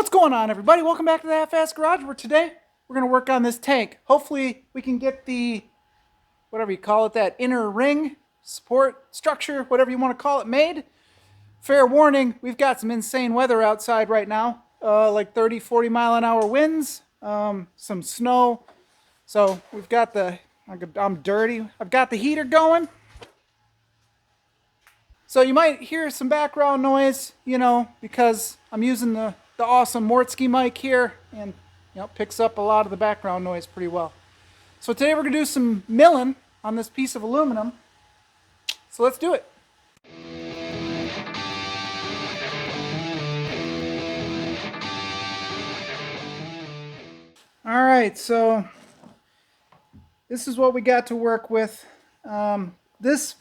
What's going on, everybody? Welcome back to the Half-Ass Garage, where today we're going to work on this tank. Hopefully we can get the, whatever you call it, that inner ring, support, structure, whatever you want to call it, made. Fair warning, we've got some insane weather outside right now, like 30, 40 mile an hour winds, some snow. So we've got the, I'm dirty, I've got the heater going. So you might hear some background noise, you know, because I'm using the awesome Mortske mic here, and picks up a lot of the background noise pretty well. So today we're going to do some milling on this piece of aluminum. So let's do it. Alright, so this is what we got to work with. This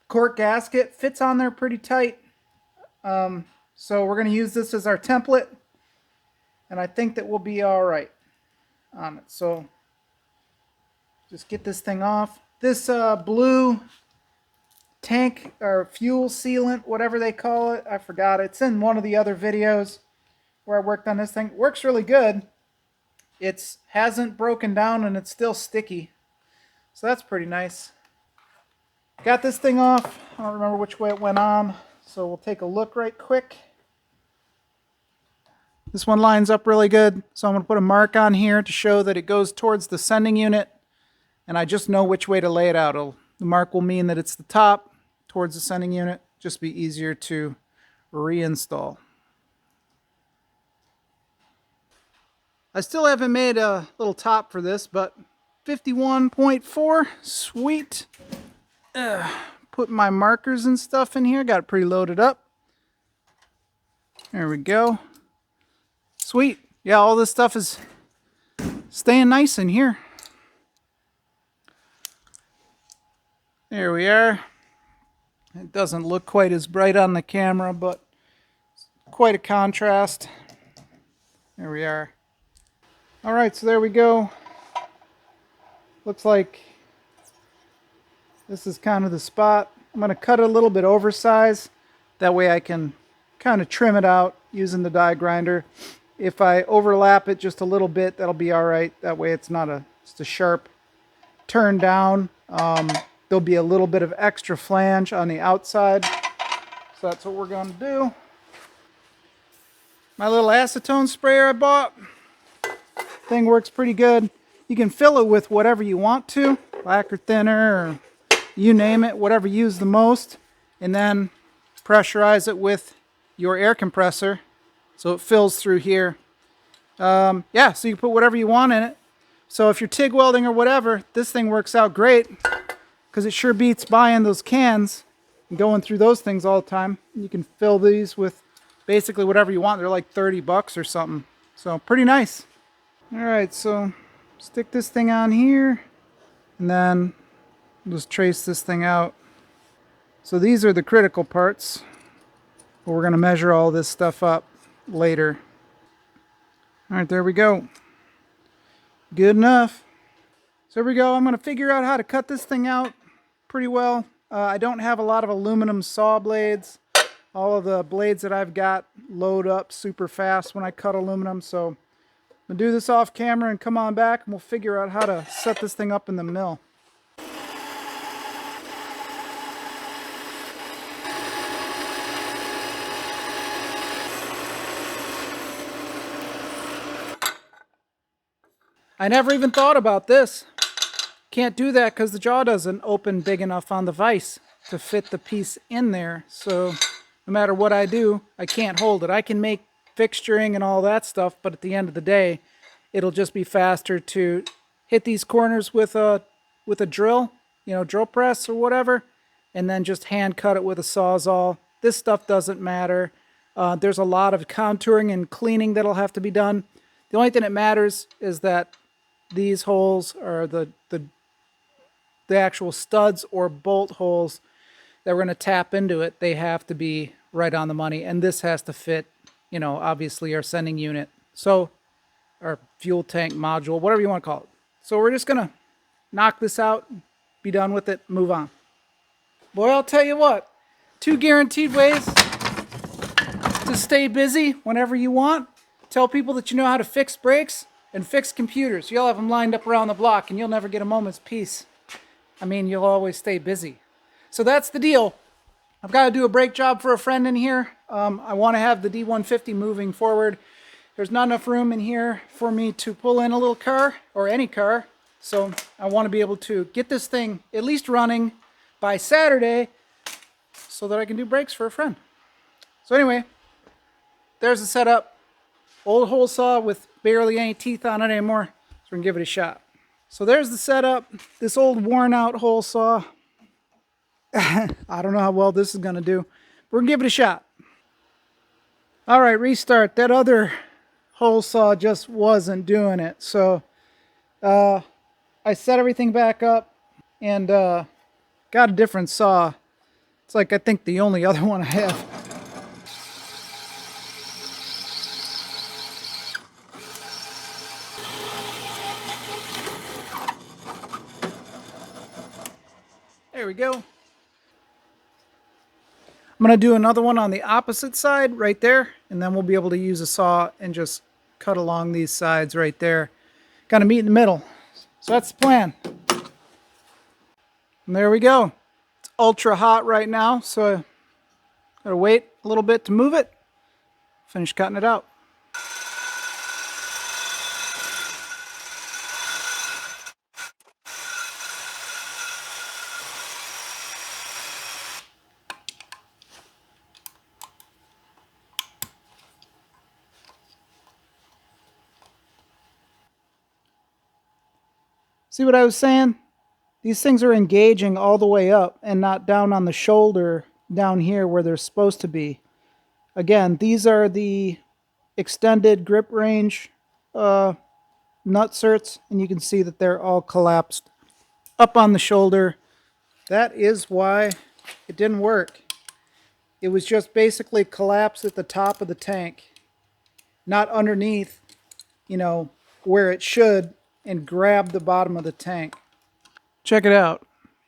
cork gasket fits on there pretty tight. So we're going to use this as our template, and I think that we'll be all right on it. So just get this thing off. This blue tank or fuel sealant, whatever they call it, I forgot. It's in one of the other videos where I worked on this thing. It works really good. It hasn't broken down and it's still sticky. So that's pretty nice. Got this thing off. I don't remember which way it went on, so we'll take a look right quick. This one lines up really good, so I'm going to put a mark on here to show that it goes towards the sending unit, and I just know which way to lay it out. The mark will mean that it's the top towards the sending unit. Just be easier to reinstall. I still haven't made a little top for this, but 51.4, sweet. Put my markers and stuff in here. Got it pretty loaded up. There we go. Sweet. Yeah, all this stuff is staying nice in here. There we are. It doesn't look quite as bright on the camera, but quite a contrast. There we are. All right, so there we go. Looks like this is kind of the spot. I'm going to cut it a little bit oversized. That way I can kind of trim it out using the die grinder. If I overlap it just a little bit, that'll be all right. That way it's not just a sharp turn down. There'll be a little bit of extra flange on the outside. So that's what we're going to do. My little acetone sprayer I bought. Thing works pretty good. You can fill it with whatever you want to. Lacquer thinner, or you name it, whatever you use the most. And then pressurize it with your air compressor so it fills through here. Yeah, so you can put whatever you want in it. So if you're TIG welding or whatever, this thing works out great, because it sure beats buying those cans and going through those things all the time. You can fill these with basically whatever you want. They're like 30 bucks or something. So pretty nice. All right, so stick this thing on here, and then just trace this thing out. So these are the critical parts, but we're going to measure all this stuff up later. All right, there we go. Good enough. So there we go. I'm going to figure out how to cut this thing out pretty well. I don't have a lot of aluminum saw blades. All of the blades that I've got load up super fast when I cut aluminum, so I'm going to do this off camera and come on back and we'll figure out how to set this thing up in the mill. I never even thought about this. Can't do that because the jaw doesn't open big enough on the vise to fit the piece in there. So no matter what I do, I can't hold it. I can make fixturing and all that stuff, but at the end of the day, it'll just be faster to hit these corners with a drill, drill press or whatever, and then just hand cut it with a Sawzall. This stuff doesn't matter. There's a lot of contouring and cleaning that'll have to be done. The only thing that matters is that these holes are the actual studs or bolt holes that we're going to tap into it. They have to be right on the money, and this has to fit, obviously our sending unit. So our fuel tank module, whatever you want to call it. So we're just going to knock this out, be done with it, move on. Boy, I'll tell you what, two guaranteed ways to stay busy whenever you want. Tell people that you know how to fix brakes and fix computers. You'll have them lined up around the block and you'll never get a moment's peace. I mean, you'll always stay busy. So that's the deal. I've got to do a brake job for a friend in here. I want to have the D150 moving forward. There's not enough room in here for me to pull in a little car or any car. So I want to be able to get this thing at least running by Saturday so that I can do brakes for a friend. So anyway, there's the setup. Old hole saw with barely any teeth on it anymore. So we're going to give it a shot. So there's the setup. This old worn out hole saw. I don't know how well this is going to do. We're going to give it a shot. All right, restart. That other hole saw just wasn't doing it. So I set everything back up and got a different saw. It's like I think the only other one I have. There we go. I'm going to do another one on the opposite side right there, and then we'll be able to use a saw and just cut along these sides right there. Got to meet in the middle. So that's the plan. And there we go. It's ultra hot right now, so got to wait a little bit to move it. Finish cutting it out. See what I was saying? These things are engaging all the way up and not down on the shoulder down here where they're supposed to be. Again, these are the extended grip range nutserts, and you can see that they're all collapsed up on the shoulder. That is why it didn't work. It was just basically collapsed at the top of the tank, not underneath, you know, where it should, and grab the bottom of the tank. Check it out.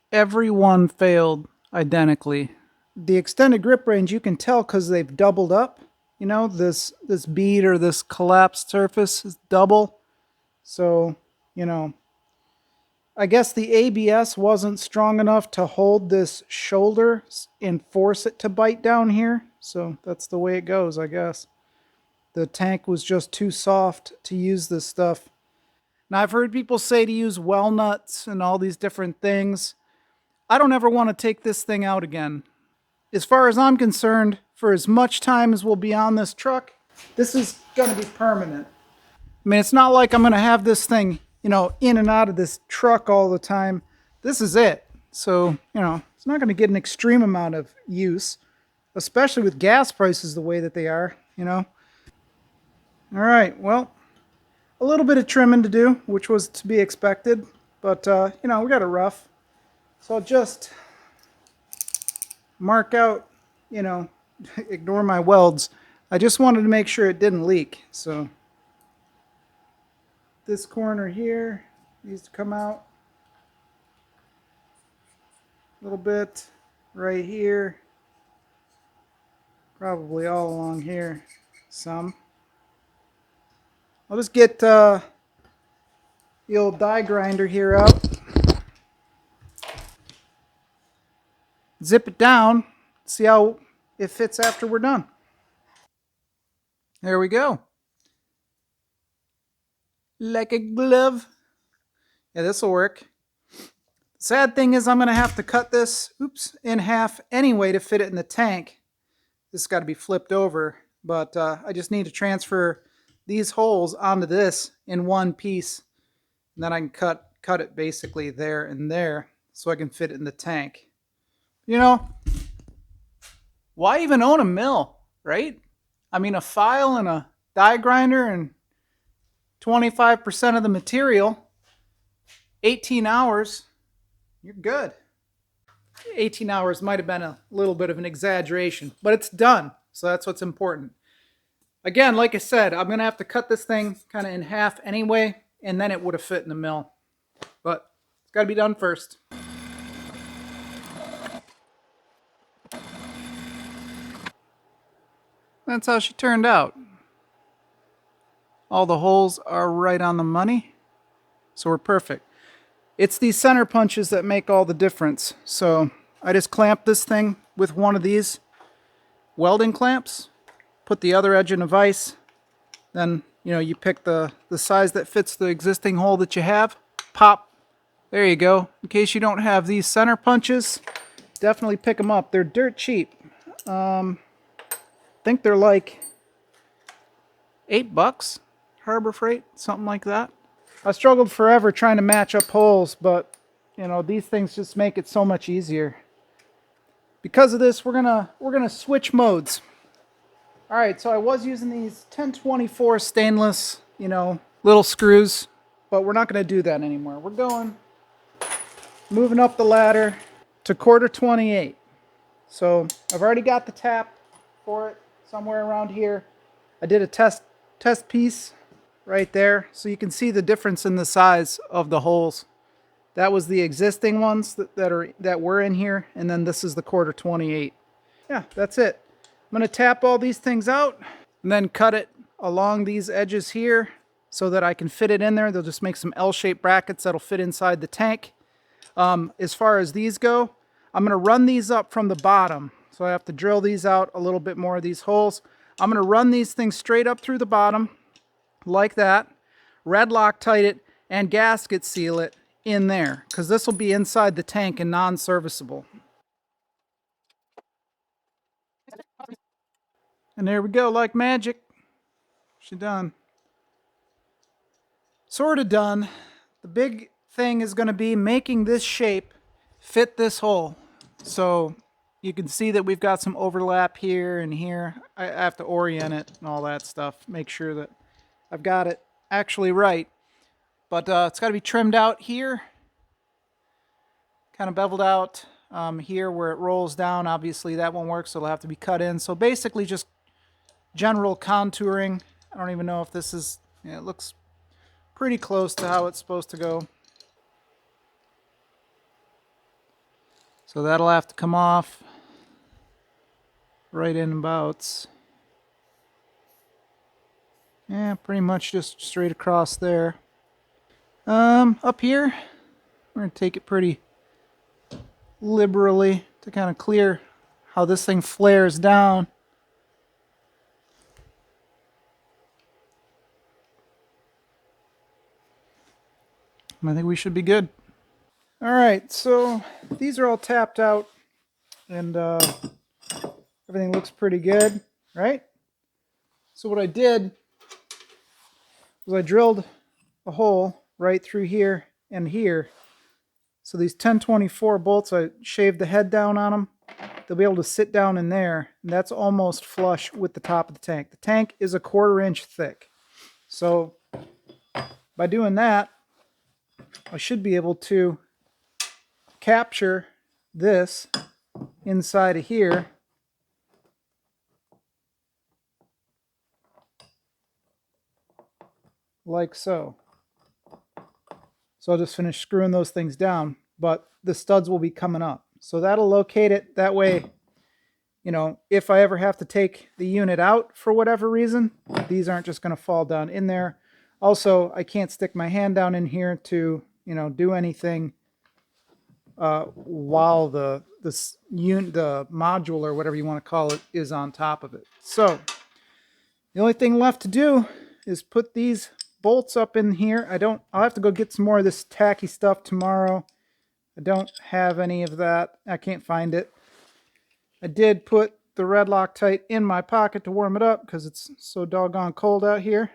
Every one failed identically. The extended grip range, you can tell because they've doubled up. You know, this bead or this collapsed surface is double. So, you know, I guess the ABS wasn't strong enough to hold this shoulder and force it to bite down here. So that's the way it goes, I guess. The tank was just too soft to use this stuff. Now, I've heard people say to use well nuts and all these different things. I don't ever want to take this thing out again. As far as I'm concerned, for as much time as we'll be on this truck, this is going to be permanent. I mean, it's not like I'm going to have this thing, you know, in and out of this truck all the time. This is it. So, you know, it's not going to get an extreme amount of use, especially with gas prices the way that they are, you know. All right, well, a little bit of trimming to do, which was to be expected, but, you know, we got it rough. So I'll just mark out, you know, ignore my welds. I just wanted to make sure it didn't leak. So this corner here needs to come out a little bit, right here, probably all along here, some. I'll just get the old die grinder here out. Zip it down, see how it fits after we're done. There we go. Like a glove. Yeah, this will work. Sad thing is I'm going to have to cut this, in half anyway to fit it in the tank. This has got to be flipped over, but I just need to transfer these holes onto this in one piece. And then I can cut it basically there and there so I can fit it in the tank. You know, why even own a mill, right? I mean, a file and a die grinder and 25% of the material, 18 hours, you're good. 18 hours might have been a little bit of an exaggeration, but it's done. So that's what's important. Again, like I said, I'm going to have to cut this thing kind of in half anyway, and then it would have fit in the mill. But it's got to be done first. That's how she turned out. All the holes are right on the money, so we're perfect. It's these center punches that make all the difference. So I just clamp this thing with one of these welding clamps, put the other edge in a vise, then you pick the size that fits the existing hole that you have, pop, there you go. In case you don't have these center punches, definitely pick them up. They're dirt cheap. I think they're like $8, Harbor Freight, something like that. I struggled forever trying to match up holes, but these things just make it so much easier. Because of this, we're gonna switch modes. All right, so I was using these 1024 stainless, little screws, but we're not gonna do that anymore. We're moving up the ladder to 1/4-28. So I've already got the tap for it somewhere around here. I did a test piece right there, so you can see the difference in the size of the holes. That was the existing ones that were in here, and then this is the 1/4-28. Yeah, that's it. I'm going to tap all these things out and then cut it along these edges here so that I can fit it in there. They'll just make some L-shaped brackets that'll fit inside the tank. As far as these go, I'm going to run these up from the bottom. So I have to drill these out a little bit more of these holes. I'm going to run these things straight up through the bottom like that, red Loctite it, and gasket seal it in there, because this will be inside the tank and non-serviceable. And there we go, like magic. She's done. Sort of done. The big thing is going to be making this shape fit this hole. So you can see that we've got some overlap here and here. I have to orient it and all that stuff. Make sure that I've got it actually right. But it's got to be trimmed out here. Kind of beveled out here where it rolls down. Obviously that won't work, so it'll have to be cut in. So basically just general contouring. I don't even know if this is, it looks pretty close to how it's supposed to go. So that'll have to come off right in about, yeah, pretty much just straight across there. Up here, we're going to take it pretty liberally to kind of clear how this thing flares down. I think we should be good. All right, so these are all tapped out and everything looks pretty good, right? So what I did was I drilled a hole right through here and here. So these 1024 bolts, I shaved the head down on them. They'll be able to sit down in there, and that's almost flush with the top of the tank. The tank is 1/4 inch thick. So by doing that, I should be able to capture this inside of here like so. So I'll just finish screwing those things down, but the studs will be coming up. So that'll locate it. That way, if I ever have to take the unit out for whatever reason, these aren't just going to fall down in there. Also, I can't stick my hand down in here to, do anything while the module or whatever you want to call it is on top of it. So the only thing left to do is put these bolts up in here. I'll have to go get some more of this tacky stuff tomorrow. I don't have any of that. I can't find it. I did put the red Loctite in my pocket to warm it up because it's so doggone cold out here.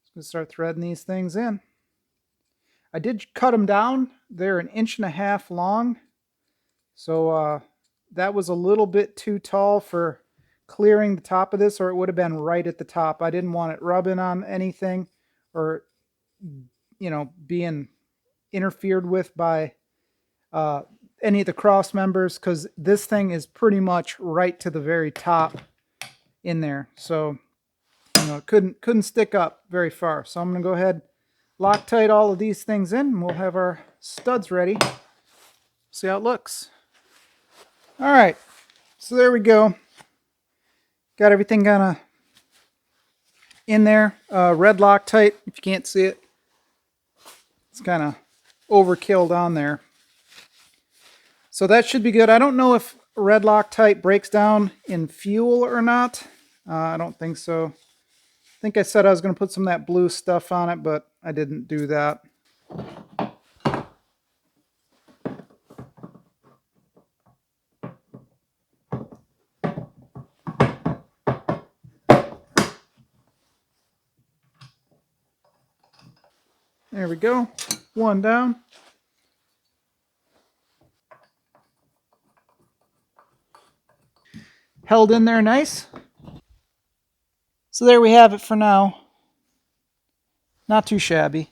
Just gonna start threading these things in. I did cut them down. They're 1.5 inches long. So that was a little bit too tall for clearing the top of this, or it would have been right at the top. I didn't want it rubbing on anything or being interfered with by any of the cross members, because this thing is pretty much right to the very top in there. So it couldn't stick up very far. So I'm gonna go ahead, Loctite all of these things in, and we'll have our studs ready. See how it looks. All right. So there we go. Got everything kind of in there. Red Loctite, if you can't see it. It's kind of overkilled on there. So that should be good. I don't know if red Loctite breaks down in fuel or not. I don't think so. I think I said I was going to put some of that blue stuff on it, but I didn't do that. There we go. One down. Held in there nice. So there we have it for now. Not too shabby.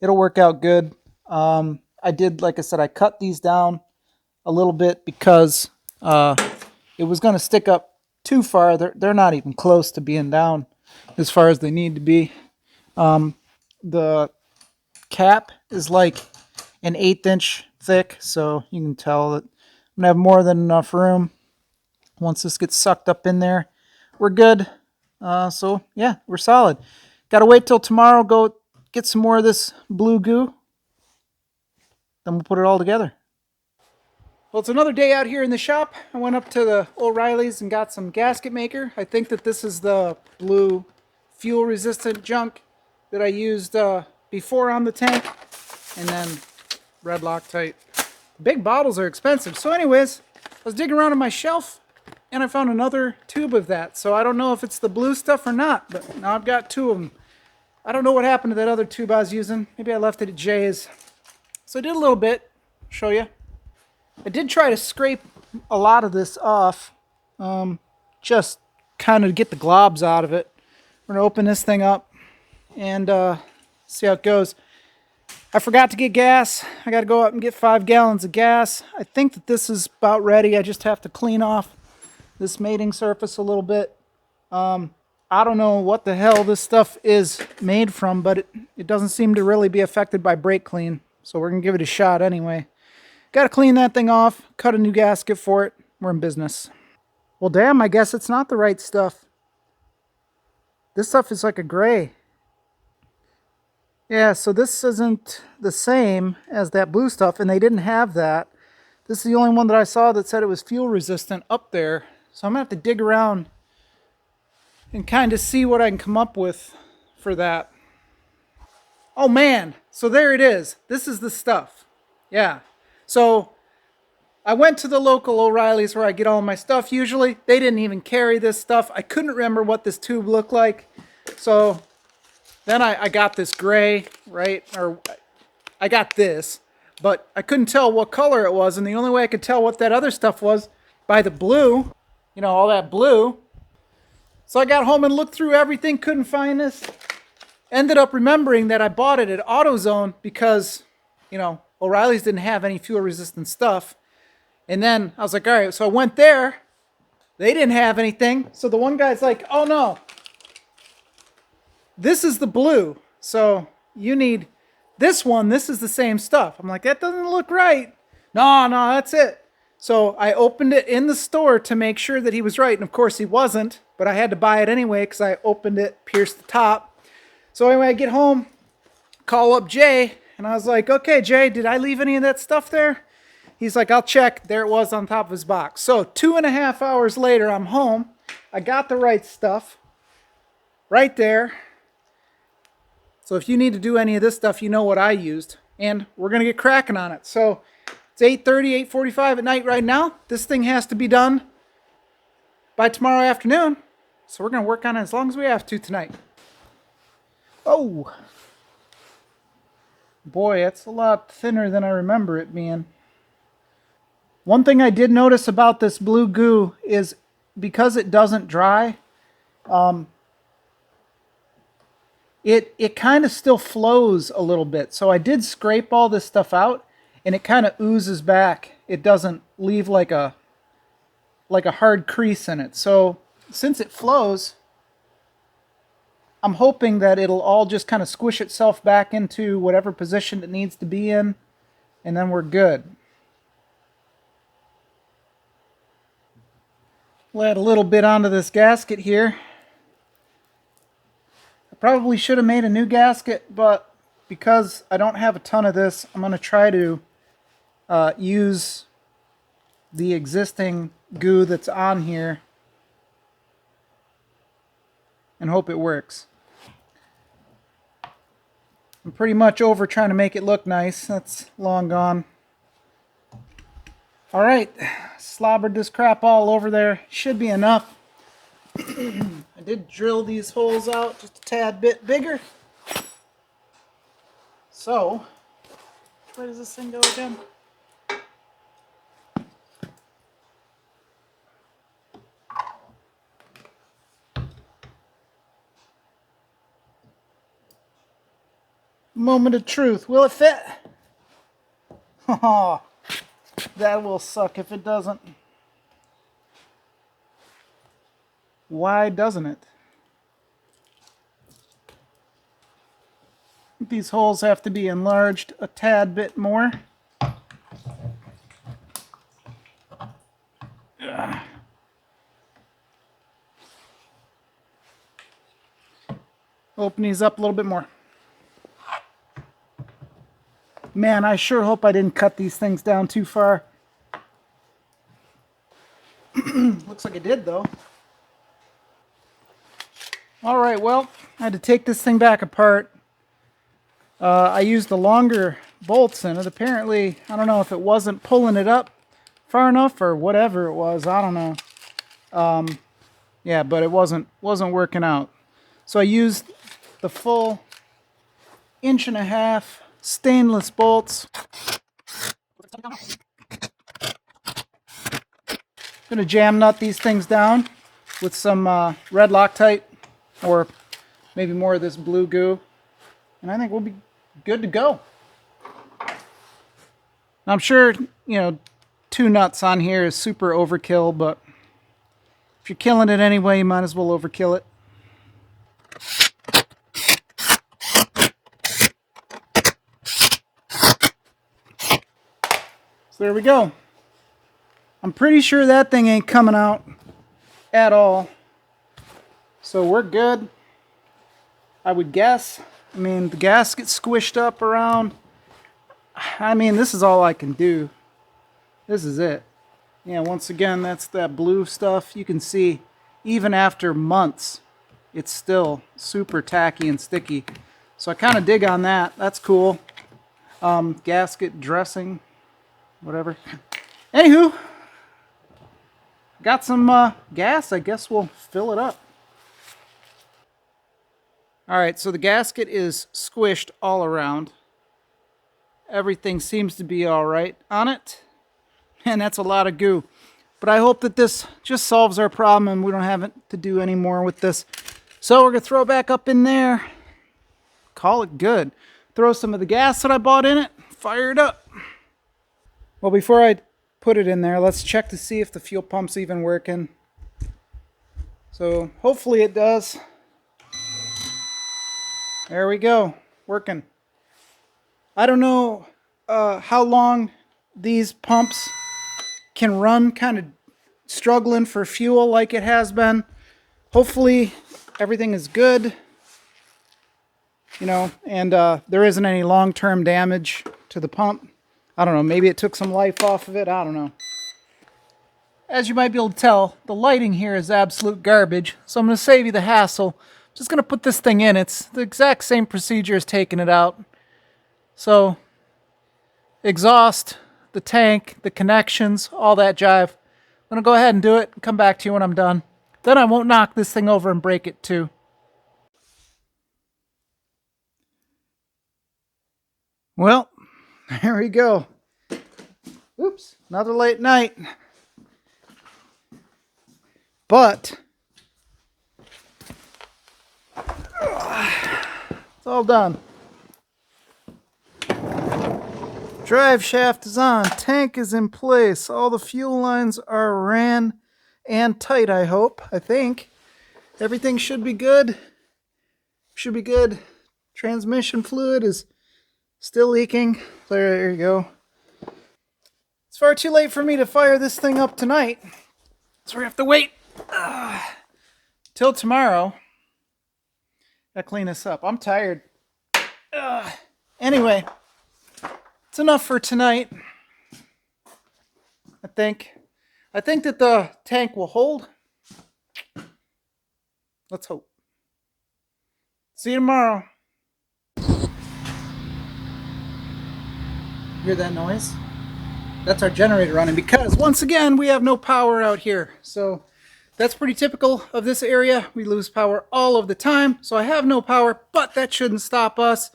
It'll work out good. I did, like I said, I cut these down a little bit because it was going to stick up too far. They're not even close to being down as far as they need to be. The cap is like an 1/8 inch thick, so you can tell that I'm going to have more than enough room. Once this gets sucked up in there, we're good. So yeah, we're solid. Got to wait till tomorrow, go get some more of this blue goo. Then we'll put it all together. Well, it's another day out here in the shop. I went up to the O'Reilly's and got some gasket maker. I think that this is the blue fuel resistant junk that I used before on the tank. And then red Loctite. Big bottles are expensive. So anyways, I was digging around on my shelf and I found another tube of that. So I don't know if it's the blue stuff or not, but now I've got two of them. I don't know what happened to that other tube I was using. Maybe I left it at Jay's. So I did a little bit. Show you. I did try to scrape a lot of this off. Just kind of get the globs out of it. We're going to open this thing up and see how it goes. I forgot to get gas. I got to go up and get 5 gallons of gas. I think that this is about ready. I just have to clean off this mating surface a little bit. I don't know what the hell this stuff is made from, but it doesn't seem to really be affected by brake clean. So we're going to give it a shot anyway. Got to clean that thing off, cut a new gasket for it. We're in business. Well, damn, I guess it's not the right stuff. This stuff is like a gray. Yeah, so this isn't the same as that blue stuff, and they didn't have that. This is the only one that I saw that said it was fuel resistant up there. So I'm going to have to dig around and kind of see what I can come up with for that. Oh man, so there it is. This is the stuff. Yeah. So I went to the local O'Reilly's where I get all my stuff usually. They didn't even carry this stuff. I couldn't remember what this tube looked like. So then I got this gray, right? Or I got this, but I couldn't tell what color it was. And the only way I could tell what that other stuff was by the blue, you know, all that blue. So I got home and looked through everything, couldn't find this. Ended up remembering that I bought it at AutoZone because, you know, O'Reilly's didn't have any fuel resistant stuff. And then I was like, all right, so I went there. They didn't have anything. So the one guy's like, oh no, this is the blue. So you need this one. This is the same stuff. I'm like, that doesn't look right. No, that's it. So I opened it in the store to make sure that he was right. And of course he wasn't, but I had to buy it anyway because I opened it, pierced the top. So anyway, I get home, call up Jay, and I was like, okay, Jay, did I leave any of that stuff there? He's like, I'll check. There it was on top of his box. So 2.5 hours later, I'm home. I got the right stuff right there. So if you need to do any of this stuff, you know what I used. And we're going to get cracking on it. So it's 8:30, 8:45 at night right now. This thing has to be done by tomorrow afternoon. So we're going to work on it as long as we have to tonight. Oh, boy, it's a lot thinner than I remember it being. One thing I did notice about this blue goo is because it doesn't dry, it kind of still flows a little bit. So I did scrape all this stuff out and it kind of oozes back. It doesn't leave like a hard crease in it. So since it flows, I'm hoping that it'll all just kind of squish itself back into whatever position it needs to be in, and then we're good. We'll add a little bit onto this gasket here. I probably should have made a new gasket, but because I don't have a ton of this, I'm going to try to use the existing goo that's on here and hope it works. I'm pretty much over trying to make it look nice. That's long gone. Alright, slobbered this crap all over there. Should be enough. I did drill these holes out just a tad bit bigger. So, where does this thing go again? Moment of truth. Will it fit? Oh, that will suck if it doesn't. Why doesn't it? These holes have to be enlarged a tad bit more. Ugh. Open these up a little bit more. Man, I sure hope I didn't cut these things down too far. Looks like I did, though. Alright, well, I had to take this thing back apart. I used the longer bolts in it. Apparently, I don't know if it wasn't pulling it up far enough or whatever it was. I don't know. Yeah, but it wasn't working out. So I used the full 1.5" stainless bolts. Gonna jam nut these things down with some red Loctite or maybe more of this blue goo, and I think we'll be good to go. I'm sure, you know, 2 nuts on here is super overkill, but if you're killing it anyway, you might as well overkill it. So there we go. I'm pretty sure that thing ain't coming out at all. So we're good, I would guess. I mean, the gasket's squished up around. I mean, this is all I can do. This is it. Yeah, once again, that's that blue stuff. You can see, even after months, it's still super tacky and sticky. So I kind of dig on that. That's cool. Gasket dressing, whatever. Anywho, got some gas. I guess we'll fill it up. Alright, so the gasket is squished all around. Everything seems to be alright on it. And that's a lot of goo. But I hope that this just solves our problem and we don't have to do any more with this. So we're going to throw it back up in there. Call it good. Throw some of the gas that I bought in it. Fire it up. Well, before I put it in there, let's check to see if the fuel pump's even working. So hopefully it does. There we go. Working. I don't know how long these pumps can run, kind of struggling for fuel like it has been. Hopefully everything is good, you know, and there isn't any long-term damage to the pump. I don't know, maybe it took some life off of it, I don't know. As you might be able to tell, the lighting here is absolute garbage, so I'm going to save you the hassle. I'm just going to put this thing in. It's the exact same procedure as taking it out. So, exhaust, the tank, the connections, all that jive. I'm going to go ahead and do it and come back to you when I'm done. Then I won't knock this thing over and break it too. Well, here we go. Oops, another late night. But it's all done. Drive shaft is on, tank is in place, all the fuel lines are ran and tight, I hope, I think. Everything should be good. Should be good. Transmission fluid is still leaking. There you go. It's far too late for me to fire this thing up tonight, so we have to wait Till tomorrow. Gotta clean this up. I'm tired. Anyway, it's enough for tonight. I think that the tank will hold. Let's hope. See you tomorrow. Hear that noise? That's our generator running because once again we have no power out here. So that's pretty typical of this area. We lose power all of the time. So I have no power, but that shouldn't stop us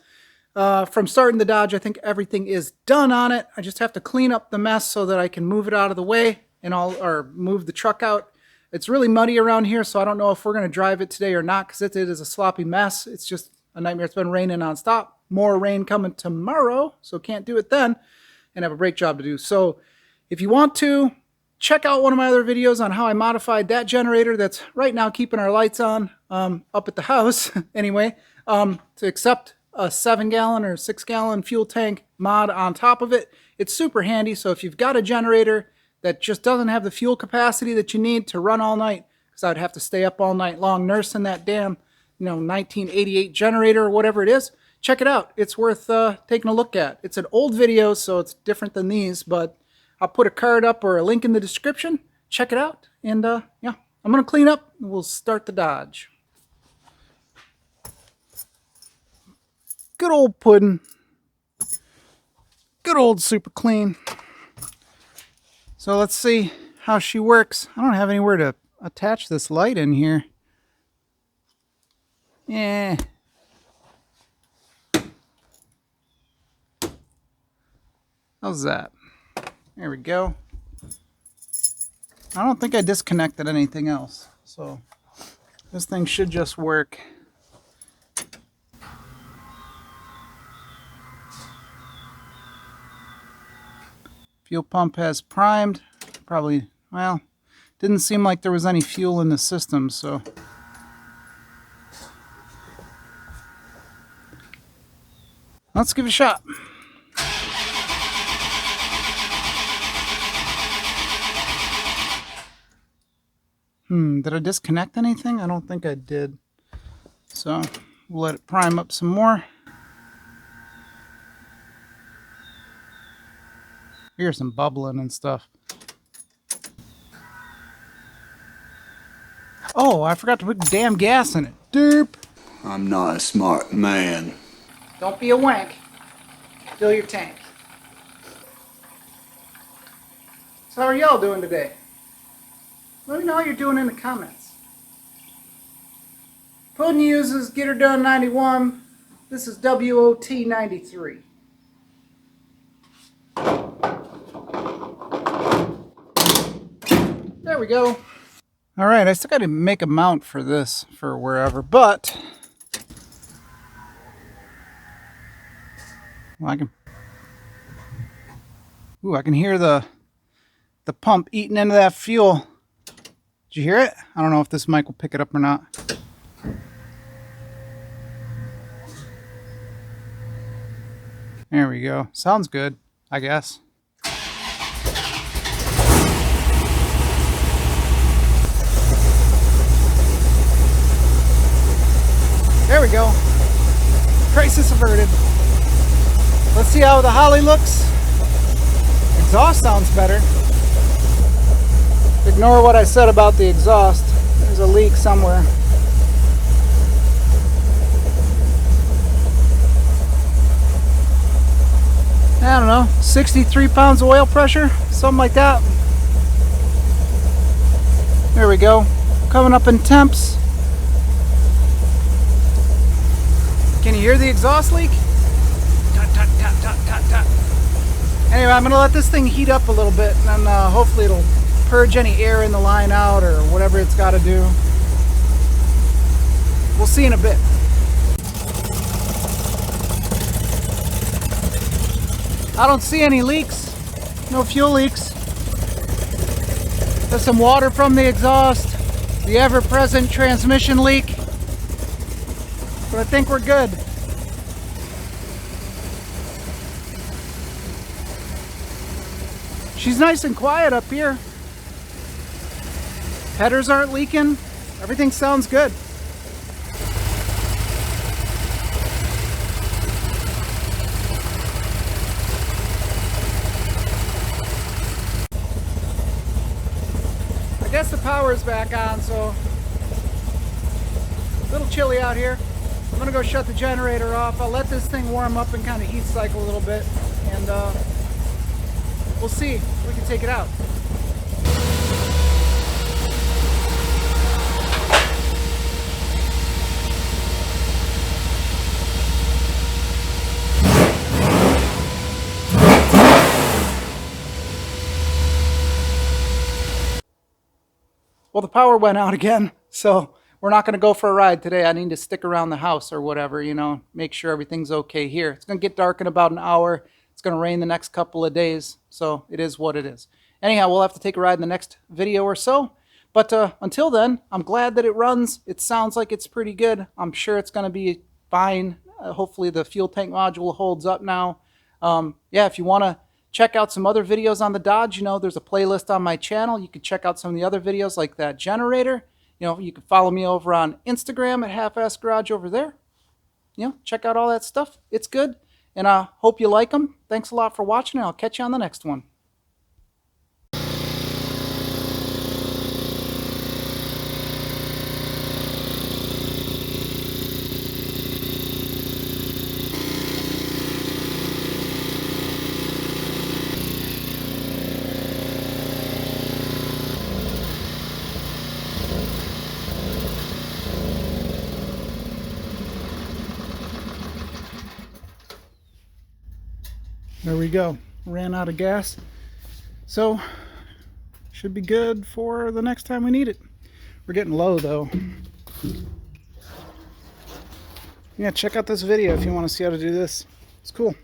from starting the Dodge. I think everything is done on it. I just have to clean up the mess so that I can move it out of the way or move the truck out. It's really muddy around here, so I don't know if we're going to drive it today or not because it is a sloppy mess. It's just a nightmare. It's been raining nonstop. More rain coming tomorrow, so can't do it then and have a brake job to do. So if you want to, check out one of my other videos on how I modified that generator that's right now keeping our lights on up at the house anyway, to accept a 7-gallon or 6-gallon fuel tank mod on top of it. It's super handy, so if you've got a generator that just doesn't have the fuel capacity that you need to run all night, because I'd have to stay up all night long nursing that damn 1988 generator or whatever it is, check it out. It's worth taking a look at. It's an old video, so it's different than these, but I'll put a card up or a link in the description. Check it out. And yeah, I'm going to clean up and we'll start the Dodge. Good old Puddin. Good old super clean. So let's see how she works. I don't have anywhere to attach this light in here. Yeah. How's that? There we go. I don't think I disconnected anything else, so this thing should just work. Fuel pump has primed. Probably, well, didn't seem like there was any fuel in the system, so. Let's give it a shot. Did I disconnect anything? I don't think I did. So we'll let it prime up some more. Here's some bubbling and stuff. Oh, I forgot to put damn gas in it. Derp. I'm not a smart man. Don't be a wank. Fill your tank. So how are y'all doing today? Let me know how you're doing in the comments. Puddin uses Get Her Done 91. This is WOT 93. There we go. Alright, I still got to make a mount for this for wherever, but well, I can hear the pump eating into that fuel. Did you hear it? I don't know if this mic will pick it up or not. There we go. Sounds good, I guess. There we go. Crisis averted. Let's see how the Holly looks. Exhaust sounds better. Ignore what I said about the exhaust. There's a leak somewhere. I don't know, 63 pounds of oil pressure, something like that. There we go. Coming up in temps. Can you hear the exhaust leak? Tut, tut, tut, tut, tut, tut. Anyway, I'm going to let this thing heat up a little bit, and then hopefully it'll purge any air in the line out or whatever it's got to do. We'll see in a bit. I don't see any leaks. No fuel leaks. There's some water from the exhaust. The ever-present transmission leak. But I think we're good. She's nice and quiet up here. Headers aren't leaking. Everything sounds good. I guess the power is back on, so a little chilly out here. I'm gonna go shut the generator off. I'll let this thing warm up and kind of heat cycle a little bit, and we'll see if we can take it out. Well, the power went out again, so we're not going to go for a ride today. I need to stick around the house or whatever, you know, make sure everything's okay here. It's going to get dark in about an hour. It's going to rain the next couple of days, so it is what it is. Anyhow, we'll have to take a ride in the next video or so. But until then, I'm glad that it runs. It sounds like it's pretty good. I'm sure it's going to be fine. Hopefully the fuel tank module holds up now. Yeah, if you want to check out some other videos on the Dodge, you know, there's a playlist on my channel. You can check out some of the other videos like that generator. You know, you can follow me over on Instagram at Half-Ass Garage over there. You know, check out all that stuff. It's good. And I hope you like them. Thanks a lot for watching, and I'll catch you on the next one. There we go. Ran out of gas. So, should be good for the next time we need it. We're getting low though. Yeah, check out this video if you want to see how to do this. It's cool.